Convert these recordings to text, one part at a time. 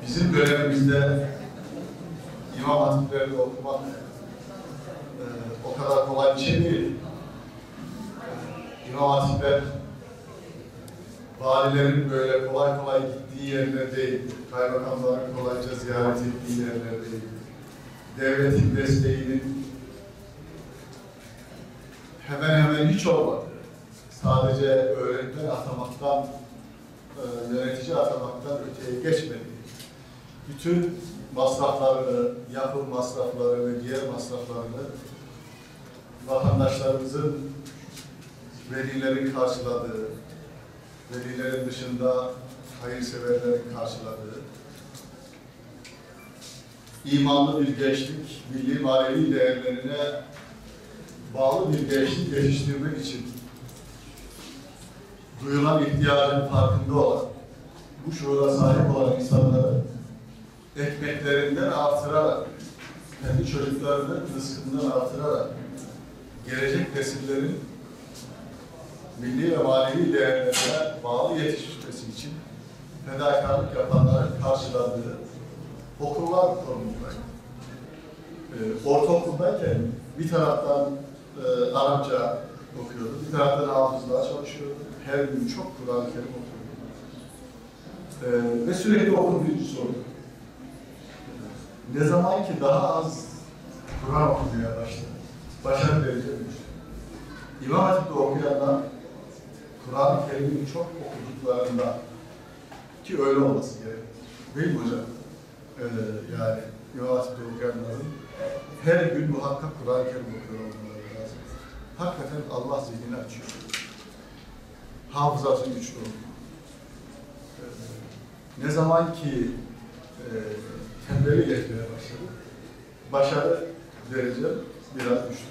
Bizim görevimizde İmam Hatipler'de okumak o kadar kolay bir şey değil. İmam Hatipler valilerin böyle kolay kolay gittiği yerler değil, kaymakamların kolayca ziyaret ettiği yerler değil. Devletin desteğinin hemen hemen hiç olmadı. Sadece öğretmen atamaktan, yönetici atamaktan öteye geçmedi. Bütün masraflarını, yapım masrafları ve diğer masraflarını vatandaşlarımızın, velilerin karşıladığı, velilerin dışında hayırseverlerin karşıladığı, imanlı bir gençlik, milli manevi değerlerine bağlı bir gençlik yetiştirmek için duyulan ihtiyacın farkında olan, bu şuura sahip olan insanları ekmeklerinden artırarak, kendi çocuklarının rızkından artırarak, gelecek nesillerin milli ve manevi değerlerine bağlı yetişmesi için fedakarlık yapanların karşıladığı okullar konumundaydı. Ortaokuldayken bir taraftan Arapça okuyordu, bir taraftan hafızlığa çalışıyordu. Her gün çok Kur'an-ı Kerim okuyordu. Ve sürekli okul birincisi oldu. Ne zaman ki daha az Kur'an okumaya başladı, başarı derece düştü. İmam Hatip'te okuyanlar Kur'an-ı Kerim'in çok okuduklarında, ki öyle olması gerekir. Değil mi hocam? Yani İmam Hatip'te okuyanların her gün muhakkak Kur'an-ı Kerim okuyor olmaları lazım. Hakikaten Allah zihnini açıyor. Hafızası güçlü oluyor. Ne zaman ki tembeli geçmeye başladı, başarı derece biraz düştü.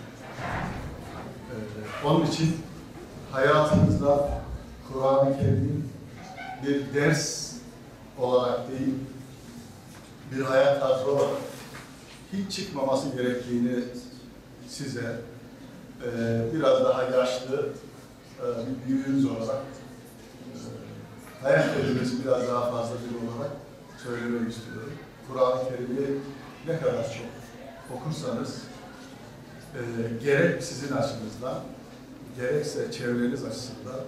Onun için hayatımızda Kur'an-ı Kerim'in bir ders olarak değil, bir hayat tarzı olarak hiç çıkmaması gerektiğini size biraz daha yaşlı bir büyüğünüz olarak, hayat tecrübesi biraz daha fazla bir olarak söylemek istiyorum. Kur'an-ı Kerim'i ne kadar çok okursanız, gerek sizin açınızdan, gerekse çevreniz açısından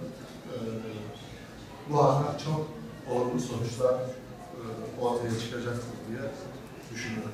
muhakkak çok olumlu sonuçlar ortaya çıkacaktır diye düşünüyorum.